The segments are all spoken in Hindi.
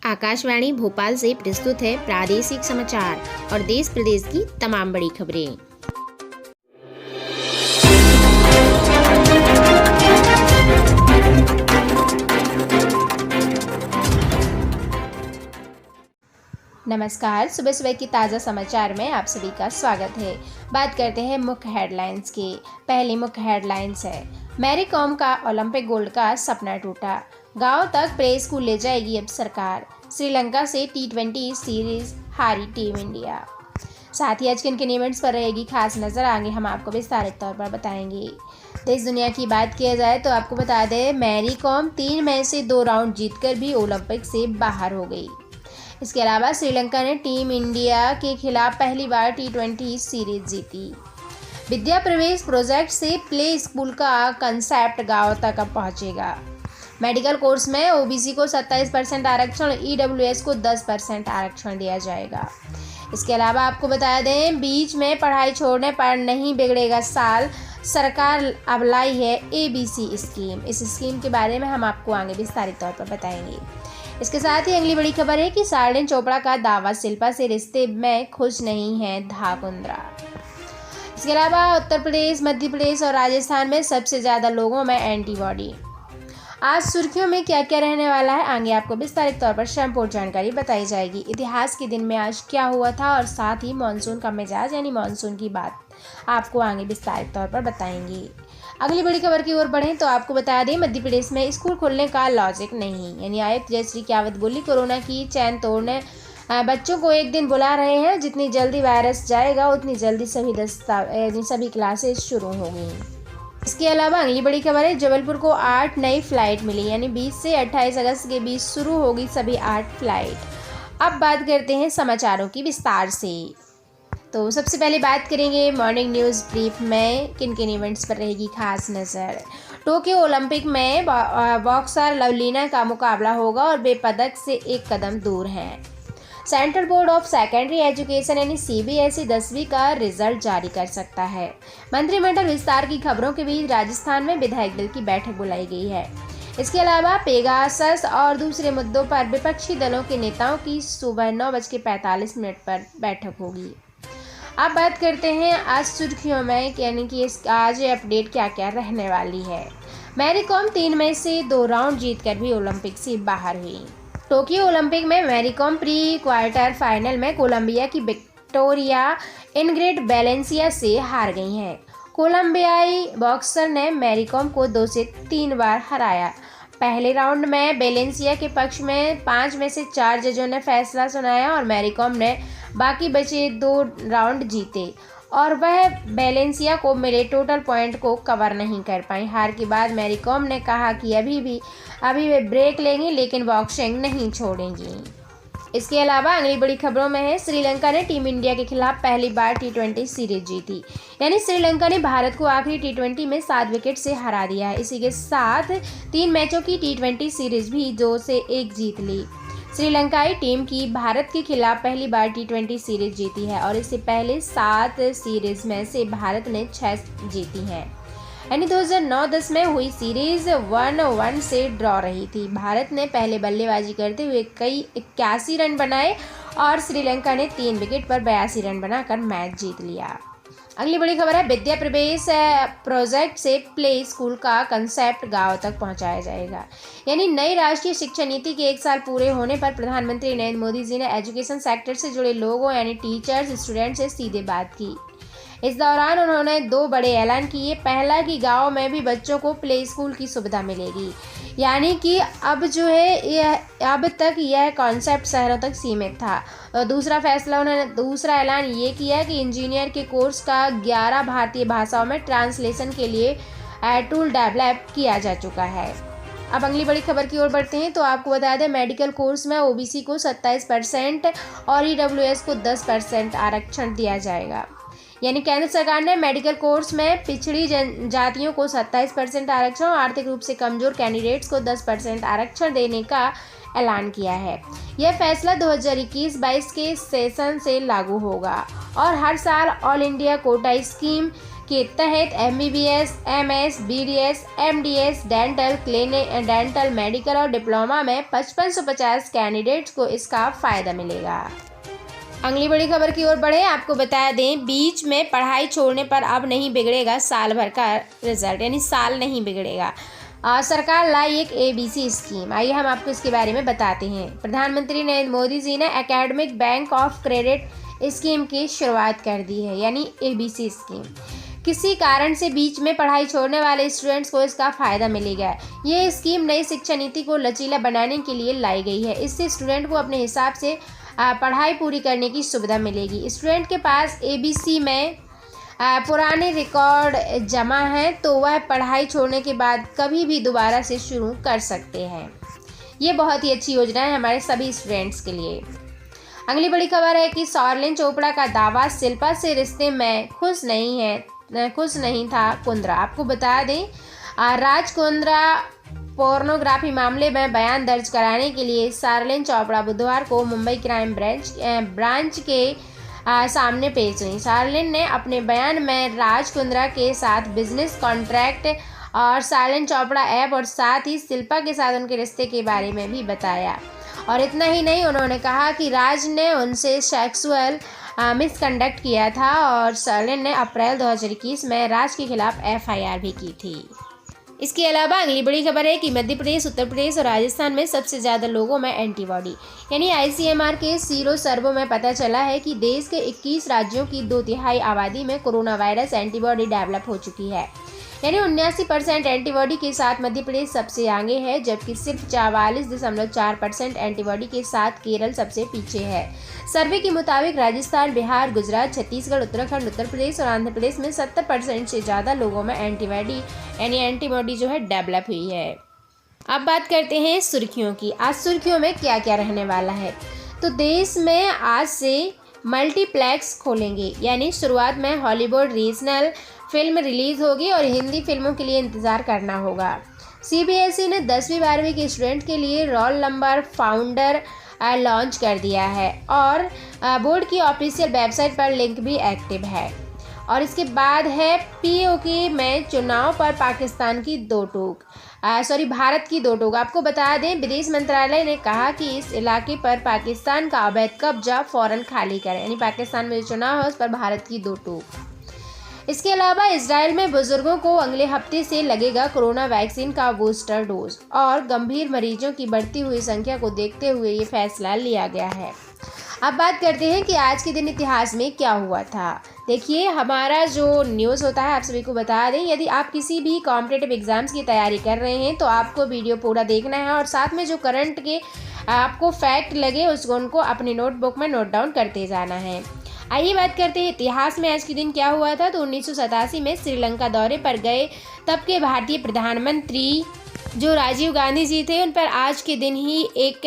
आकाशवाणी भोपाल से प्रस्तुत है प्रादेशिक समाचार और देश प्रदेश की तमाम बड़ी खबरें। नमस्कार, सुबह सुबह की ताज़ा समाचार में आप सभी का स्वागत है। बात करते हैं मुख्य हेडलाइंस की। पहली मुख्य हेडलाइंस है, मैरी कॉम का ओलंपिक गोल्ड का सपना टूटा, गांव तक प्ले स्कूल ले जाएगी अब सरकार। श्रीलंका से T20 सीरीज हारी टीम इंडिया। साथ ही आज किन किन इवेंट्स पर रहेगी खास नज़र, आगे हम आपको विस्तारित तौर पर बताएंगे। देश दुनिया की बात किया जाए तो आपको बता दें, मैरी कॉम 3 मैच से 2 राउंड जीतकर भी ओलंपिक से बाहर हो गई। इसके अलावा श्रीलंका ने टीम इंडिया के खिलाफ पहली बार T20 सीरीज जीती। विद्या प्रवेश प्रोजेक्ट से प्ले स्कूल का कंसेप्ट गांव तक अब पहुंचेगा। मेडिकल कोर्स में ओबीसी को 27% आरक्षण, ईडब्ल्यूएस को 10% आरक्षण दिया जाएगा। इसके अलावा आपको बता दें, बीच में पढ़ाई छोड़ने पर नहीं बिगड़ेगा साल, सरकार अब लाई है ABC स्कीम। इस स्कीम के बारे में हम आपको आगे विस्तारित तौर पर बताएंगे। इसके साथ ही अगली बड़ी खबर है कि सार्डिन चोपड़ा का दावा, शिल्पा से रिश्ते में खुश नहीं है धाकुंद्रा। इसके अलावा उत्तर प्रदेश, मध्य प्रदेश और राजस्थान में सबसे ज़्यादा लोगों में एंटीबॉडी। आज सुर्खियों में क्या क्या रहने वाला है, आगे आपको विस्तारित तौर पर संपूर्ण जानकारी बताई जाएगी। इतिहास के दिन में आज क्या हुआ था और साथ ही मानसून का मिजाज यानी मानसून की बात आपको आगे विस्तारित तौर पर बताएंगे। अगली बड़ी खबर की ओर बढ़ें तो आपको बता दें, मध्य प्रदेश में स्कूल खोलने का लॉजिक नहीं, यानी आयुक्त जयश्री कियावत बोली, कोरोना की चैन तोड़ने बच्चों को एक दिन बुला रहे हैं, जितनी जल्दी वायरस जाएगा उतनी जल्दी सभी क्लासेस शुरू होंगी। इसके अलावा अगली बड़ी खबर है, जबलपुर को 8 नई फ्लाइट मिली, यानी 20 से 28 अगस्त के बीच शुरू होगी सभी 8 फ्लाइट। अब बात करते हैं समाचारों की विस्तार से। तो सबसे पहले बात करेंगे मॉर्निंग न्यूज़ ब्रीफ में किन किन इवेंट्स पर रहेगी खास नज़र। टोक्यो ओलंपिक में बॉक्सर लवलीना का मुकाबला होगा और वे पदक से एक कदम दूर हैं। Central board of secondary education यानी CBSE 10वीं का रिजल्ट जारी कर सकता है। मंत्रिमंडल विस्तार की खबरों के बीच राजस्थान में विधायक दल की बैठक बुलाई गई है। इसके अलावा पेगासस और दूसरे मुद्दों पर विपक्षी दलों के नेताओं की सुबह 9:45 पर बैठक होगी। अब बात करते हैं आज सुर्खियों में, यानी कि आज अपडेट क्या क्या रहने वाली है। मैरी कॉम 3 मैच से 2 राउंड जीतकर भी ओलंपिक से बाहर हुई। टोक्यो ओलंपिक में Mary Kom pre quarter final में कोलंबिया की विक्टोरिया इनग्रिड वैलेंसिया से हार गई हैं। कोलंबियाई बॉक्सर ने मैरी कॉम को 2 से 3 बार हराया। पहले राउंड में वैलेंसिया के पक्ष में 5 में से 4 जजों ने फैसला सुनाया और मैरी कॉम ने बाकी बचे 2 राउंड जीते और वह वैलेंसिया को मिले टोटल पॉइंट को कवर नहीं कर पाई। हार के बाद मैरी कॉम ने कहा कि अभी वे ब्रेक लेंगी, लेकिन बॉक्सिंग नहीं छोड़ेंगी। इसके अलावा अगली बड़ी खबरों में है, श्रीलंका ने टीम इंडिया के खिलाफ पहली बार T20 सीरीज जीती, यानी श्रीलंका ने भारत को आखिरी T20 में 7 विकेट से हरा दिया है। इसी के साथ 3 मैचों की T20 सीरीज भी 2 से 1 जीत ली। श्रीलंकाई टीम की भारत के खिलाफ पहली बार T20 सीरीज जीती है और इससे पहले 7 सीरीज में से भारत ने 6 जीती हैं, यानी 2009-10 में हुई सीरीज 1-1 से ड्रॉ रही थी। भारत ने पहले बल्लेबाजी करते हुए 81 रन बनाए और श्रीलंका ने 3 विकेट पर 82 रन बनाकर मैच जीत लिया। अगली बड़ी खबर है, विद्या प्रवेश प्रोजेक्ट से प्ले स्कूल का कंसेप्ट गांव तक पहुंचाया जाएगा, यानी नई राष्ट्रीय शिक्षा नीति के 1 साल पूरे होने पर प्रधानमंत्री नरेंद्र मोदी जी ने एजुकेशन सेक्टर से जुड़े लोगों यानी टीचर्स, स्टूडेंट्स से सीधे बात की। इस दौरान उन्होंने 2 बड़े ऐलान किए। पहला कि गांव में भी बच्चों को प्ले स्कूल की सुविधा मिलेगी, यानी कि अब अब तक यह कॉन्सेप्ट शहरों तक सीमित था। और दूसरा ऐलान ये किया कि इंजीनियर के कोर्स का 11 भारतीय भाषाओं में ट्रांसलेशन के लिए टूल डेवलप किया जा चुका है। अब अगली बड़ी खबर की ओर बढ़ते हैं तो आपको बता दें, मेडिकल कोर्स में ओबीसी को 27% और ईडब्ल्यूएस को 10% आरक्षण दिया जाएगा, यानी केंद्र सरकार ने मेडिकल कोर्स में पिछड़ी जनजातियों को 27% आरक्षण और आर्थिक रूप से कमजोर कैंडिडेट्स को 10% आरक्षण देने का ऐलान किया है। यह फैसला 2021-22 के सेशन से लागू होगा और हर साल ऑल इंडिया कोटा स्कीम के तहत MBBS, MS, BDS, MDS, dental, medical और डिप्लोमा में 5550 कैंडिडेट्स को इसका फ़ायदा मिलेगा। अगली बड़ी खबर की ओर बढ़े। आपको बता दें, बीच में पढ़ाई छोड़ने पर अब नहीं बिगड़ेगा साल भर का रिजल्ट, यानी साल नहीं बिगड़ेगा। सरकार लाई एक ABC स्कीम। आइए हम आपको इसके बारे में बताते हैं। प्रधानमंत्री नरेंद्र मोदी जी ने academic bank of credit scheme की शुरुआत कर दी है, यानी ABC स्कीम। किसी कारण से बीच में पढ़ाई छोड़ने वाले स्टूडेंट्स को इसका फ़ायदा मिलेगा। ये स्कीम नई शिक्षा नीति को लचीला बनाने के लिए लाई गई है। इससे स्टूडेंट को अपने हिसाब से पढ़ाई पूरी करने की सुविधा मिलेगी। स्टूडेंट के पास ABC में पुराने रिकॉर्ड जमा हैं तो वह पढ़ाई छोड़ने के बाद कभी भी दोबारा से शुरू कर सकते हैं। ये बहुत ही अच्छी योजना है हमारे सभी स्टूडेंट्स के लिए। अगली बड़ी खबर है कि शर्लिन चोपड़ा का दावा, शिल्पा से रिश्ते में खुश नहीं था कुंद्रा। आपको बता दें, राज कुंद्रा पोर्नोग्राफी मामले में बयान दर्ज कराने के लिए शर्लिन चोपड़ा बुधवार को मुंबई क्राइम ब्रांच के सामने पेश हुई। शर्लिन ने अपने बयान में राज कुंद्रा के साथ बिजनेस कॉन्ट्रैक्ट और शर्लिन चोपड़ा ऐप और साथ ही शिल्पा के साथ उनके रिश्ते के बारे में भी बताया। और इतना ही नहीं, उन्होंने कहा कि राज ने उनसे सेक्सुअल मिसकंडक्ट किया था और शर्लिन ने अप्रैल 2021 में राज के खिलाफ FIR भी की थी। इसके अलावा अगली बड़ी खबर है कि मध्य प्रदेश, उत्तर प्रदेश और राजस्थान में सबसे ज़्यादा लोगों में एंटीबॉडी, यानी ICMR के सीरो सर्वे में पता चला है कि देश के 21 राज्यों की 2/3 आबादी में कोरोना वायरस एंटीबॉडी डेवलप हो चुकी है, यानी 79% एंटीबॉडी के साथ मध्य प्रदेश सबसे आगे है, जबकि सिर्फ 44.4% एंटीबॉडी के साथ केरल सबसे पीछे है। सर्वे के मुताबिक राजस्थान, बिहार, गुजरात, छत्तीसगढ़, उत्तराखंड, उत्तर प्रदेश और आंध्र प्रदेश में 70% से ज़्यादा लोगों में एंटीबॉडी जो है डेवलप हुई है। अब बात करते हैं सुर्खियों की। आज सुर्खियों में क्या क्या रहने वाला है, तो देश में आज से मल्टीप्लेक्स खोलेंगे, यानी शुरुआत में हॉलीवुड रीजनल फिल्म रिलीज़ होगी और हिंदी फिल्मों के लिए इंतज़ार करना होगा। CBSE ने 10वीं 12वीं के स्टूडेंट के लिए रोल नंबर फाउंडर लॉन्च कर दिया है और बोर्ड की ऑफिशियल वेबसाइट पर लिंक भी एक्टिव है। और इसके बाद है POK में चुनाव पर भारत की दो टूक। आपको बता दें, विदेश मंत्रालय ने कहा कि इस इलाके पर पाकिस्तान का अवैध कब्जा फौरन खाली करें, यानी पाकिस्तान में जो चुनाव है उस पर भारत की 2 टूक। इसके अलावा इजराइल में बुजुर्गों को अगले हफ्ते से लगेगा कोरोना वैक्सीन का बूस्टर डोज और गंभीर मरीजों की बढ़ती हुई संख्या को देखते हुए ये फैसला लिया गया है। अब बात करते हैं कि आज के दिन इतिहास में क्या हुआ था। देखिए, हमारा जो न्यूज़ होता है आप सभी को बता दें, यदि आप किसी भी कॉम्पिटिटिव एग्जाम्स की तैयारी कर रहे हैं तो आपको वीडियो पूरा देखना है और साथ में जो करंट के आपको फैक्ट लगे उनको अपनी नोटबुक में नोट डाउन करते जाना है। आइए बात करते हैं इतिहास में आज के दिन क्या हुआ था। तो 1987 में श्रीलंका दौरे पर गए तब के भारतीय प्रधानमंत्री जो राजीव गांधी जी थे, उन पर आज के दिन ही एक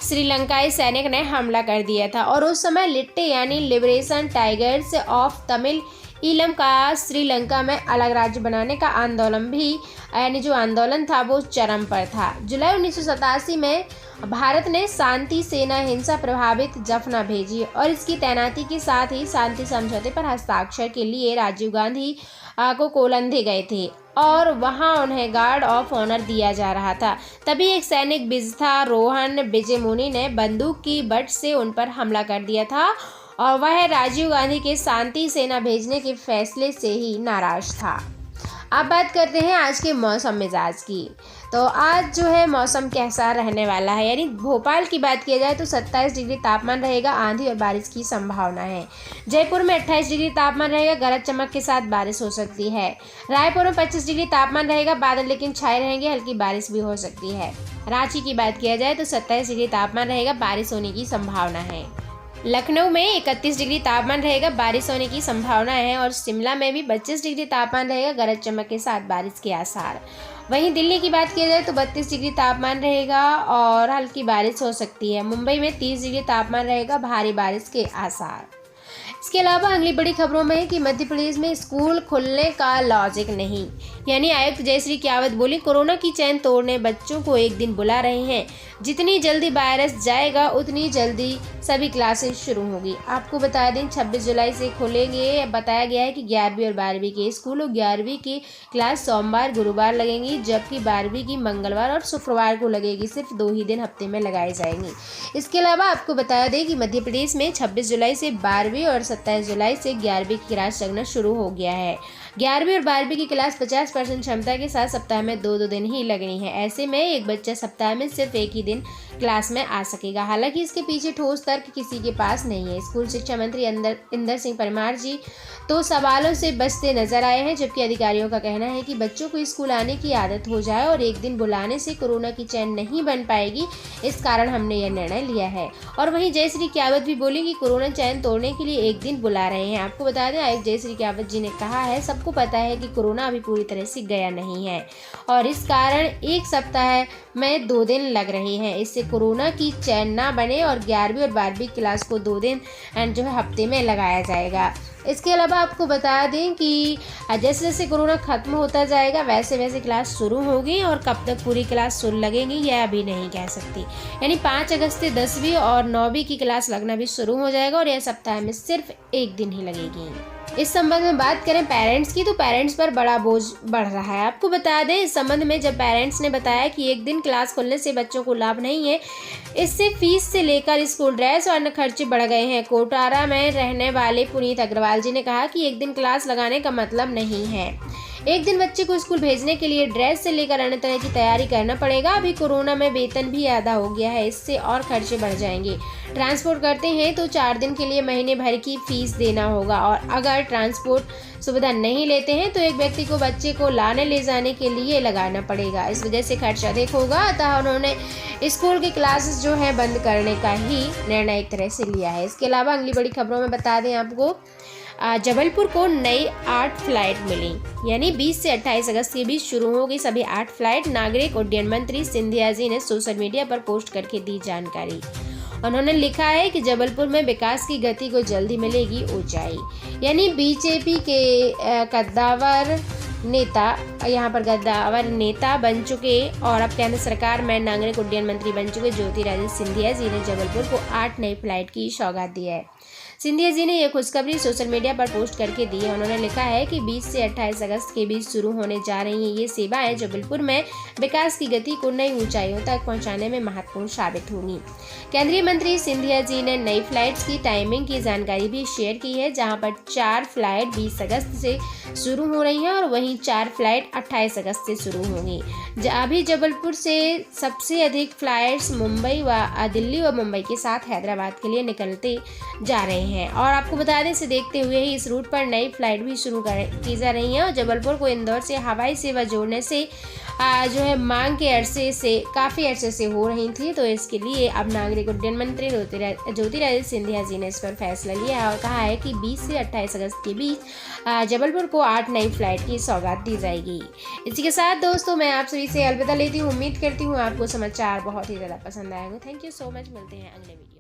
श्रीलंकाई सैनिक ने हमला कर दिया था और उस समय लिट्टे यानी liberation tigers of Tamil Eelam का श्रीलंका में अलग राज्य बनाने का आंदोलन भी, यानी जो आंदोलन था वो चरम पर था। जुलाई 1987 में भारत ने शांति सेना हिंसा प्रभावित जफना भेजी और इसकी तैनाती के साथ ही शांति समझौते पर हस्ताक्षर के लिए राजीव गांधी को कोलंदे गए थे और वहां उन्हें गार्ड ऑफ ऑनर दिया जा रहा था। तभी एक सैनिक बिजथा रोहन विजयमुनि ने बंदूक की बट से उन पर हमला कर दिया था और वह राजीव गांधी के शांति सेना भेजने के फैसले से ही नाराज था। अब बात करते हैं आज के मौसम मिजाज की। तो आज जो है मौसम कैसा रहने वाला है, यानी भोपाल की बात किया जाए तो 27 डिग्री तापमान रहेगा, आंधी और बारिश की संभावना है। जयपुर में 28 डिग्री तापमान रहेगा, गरज चमक के साथ बारिश हो सकती है। रायपुर में 25 डिग्री तापमान रहेगा, बादल लेकिन छाए रहेंगे, हल्की बारिश भी हो सकती है। रांची की बात किया जाए तो 27 डिग्री तापमान रहेगा, बारिश होने की संभावना है। लखनऊ में 31 डिग्री तापमान रहेगा, बारिश होने की संभावना है और शिमला में भी 25 डिग्री तापमान रहेगा, गरज चमक के साथ बारिश के आसार। वहीं दिल्ली की बात किया जाए तो 32 डिग्री तापमान रहेगा और हल्की बारिश हो सकती है। मुंबई में 30 डिग्री तापमान रहेगा, भारी बारिश के आसार। इसके अलावा अगली बड़ी खबरों में है कि मध्य प्रदेश में स्कूल खुलने का लॉजिक नहीं, यानी आयुक्त जयश्री कियावत बोली कोरोना की चैन तोड़ने बच्चों को एक दिन बुला रहे हैं, जितनी जल्दी वायरस जाएगा उतनी जल्दी सभी क्लासेस शुरू होगी। आपको बता दें 26 जुलाई से खुलेंगे। बताया गया है कि 11वीं और 12वीं के स्कूल और 11वीं की क्लास सोमवार गुरुवार लगेंगी, जबकि 12वीं की मंगलवार और शुक्रवार को लगेगी। सिर्फ 2 ही दिन हफ्ते में लगाए जाएंगी। इसके अलावा आपको बता दें कि मध्य प्रदेश में 26 जुलाई से 12वीं और 27 जुलाई से 11वीं की क्लास लगना शुरू हो गया है। 11वीं और 12वीं की क्लास 50% क्षमता के साथ सप्ताह में 2 दिन ही लगनी है। ऐसे में एक बच्चा सप्ताह में सिर्फ एक ही दिन क्लास में आ सकेगा। हालांकि इसके पीछे ठोस तर्क किसी के पास नहीं है। स्कूल शिक्षा मंत्री इंदर सिंह परमार जी तो सवालों से बचते नजर आए हैं, जबकि अधिकारियों का कहना है कि बच्चों को स्कूल आने की आदत हो जाए और एक दिन बुलाने से कोरोना की चैन नहीं बन पाएगी, इस कारण हमने यह निर्णय लिया है। और वहीं जयश्री कियावत भी बोली कि कोरोना चैन तोड़ने के लिए एक दिन बुला रहे हैं। आपको बता दें आयुक्त जयश्री कियावत जी ने कहा है सबको पता है कि कोरोना अभी पूरी तरह से गया नहीं है और इस कारण एक सप्ताह में 2 दिन लग रहे हैं। इससे कोरोना की चैन ना बने और 11वीं और 12वीं क्लास को 2 दिन जो है हफ्ते में लगाया जाएगा। इसके अलावा आपको बता दें कि जैसे जैसे कोरोना खत्म होता जाएगा वैसे वैसे क्लास शुरू होगी और कब तक पूरी क्लास शुरू लगेंगी यह अभी नहीं कह सकती। यानी 5 अगस्त से 10वीं और 9वीं की क्लास लगना भी शुरू हो जाएगा और यह सप्ताह में सिर्फ एक दिन ही लगेगी। इस संबंध में बात करें पेरेंट्स की तो पेरेंट्स पर बड़ा बोझ बढ़ रहा है। आपको बता दें इस संबंध में जब पेरेंट्स ने बताया कि एक दिन क्लास खुलने से बच्चों को लाभ नहीं है, इससे फीस से लेकर स्कूल ड्रेस और अन्य खर्चे बढ़ गए हैं। कोटारा में रहने वाले पुनीत अग्रवाल जी ने कहा कि एक दिन क्लास लगाने का मतलब नहीं है, एक दिन बच्चे को स्कूल भेजने के लिए ड्रेस से लेकर अन्य तरह की तैयारी करना पड़ेगा। अभी कोरोना में वेतन भी आधा हो गया है, इससे और खर्चे बढ़ जाएंगे। ट्रांसपोर्ट करते हैं तो 4 दिन के लिए महीने भर की फीस देना होगा और अगर ट्रांसपोर्ट सुविधा नहीं लेते हैं तो एक व्यक्ति को बच्चे को लाने ले जाने के लिए लगाना पड़ेगा। इस वजह से खर्च अधिक होगा, अतः उन्होंने स्कूल की क्लासेस जो है बंद करने का ही निर्णय एक तरह से लिया है। इसके अलावा अगली बड़ी खबरों में बता दें आपको जबलपुर को नई 8 फ्लाइट मिली, यानी 20 से 28 अगस्त के बीच शुरू होगी सभी 8 फ्लाइट। नागरिक उड्डयन मंत्री सिंधिया जी ने सोशल मीडिया पर पोस्ट करके दी जानकारी। उन्होंने लिखा है कि जबलपुर में विकास की गति को जल्दी मिलेगी ऊंचाई। यानी बीजेपी के कद्दावर नेता बन चुके और अब केंद्र सरकार में नागरिक उड्डयन मंत्री बन चुके ज्योतिरादित्य सिंधिया जी ने जबलपुर को 8 नई फ्लाइट की सौगात दी है। सिंधिया जी ने यह खुशखबरी सोशल मीडिया पर पोस्ट करके दी है। उन्होंने लिखा है कि 20 से 28 अगस्त के बीच शुरू होने जा रही हैं ये सेवाएं जबलपुर में विकास की गति को नई ऊंचाइयों तक पहुंचाने में महत्वपूर्ण साबित होंगी। केंद्रीय मंत्री सिंधिया जी ने नई फ्लाइट्स की टाइमिंग की जानकारी भी शेयर की है, जहां पर 4 फ्लाइट 20 अगस्त से शुरू हो रही हैं और वहीं 4 फ्लाइट 28 अगस्त से शुरू होंगी। अभी जबलपुर से सबसे अधिक फ्लाइट्स मुंबई व दिल्ली व मुंबई के साथ हैदराबाद के लिए निकलते जा रहे हैं और आपको बता दें इसे देखते हुए ही इस रूट पर नई फ्लाइट भी शुरू की जा रही है और जबलपुर को इंदौर से हवाई सेवा जोड़ने से जो है मांग के काफ़ी अरसे से हो रही थी। तो इसके लिए अब नागरिक उड्डयन मंत्री ज्योतिरादित्य सिंधिया जी ने इस पर फैसला लिया है और कहा है कि 20 से 28 अगस्त के बीच जबलपुर को 8 नई फ्लाइट की सौगात दी जाएगी। इसी के साथ दोस्तों मैं आप सभी से अलविदा लेती हूँ। उम्मीद करती हूँ आपको समाचार बहुत ही ज़्यादा पसंद आएगा। Thank you so much. मिलते हैं अगले वीडियो।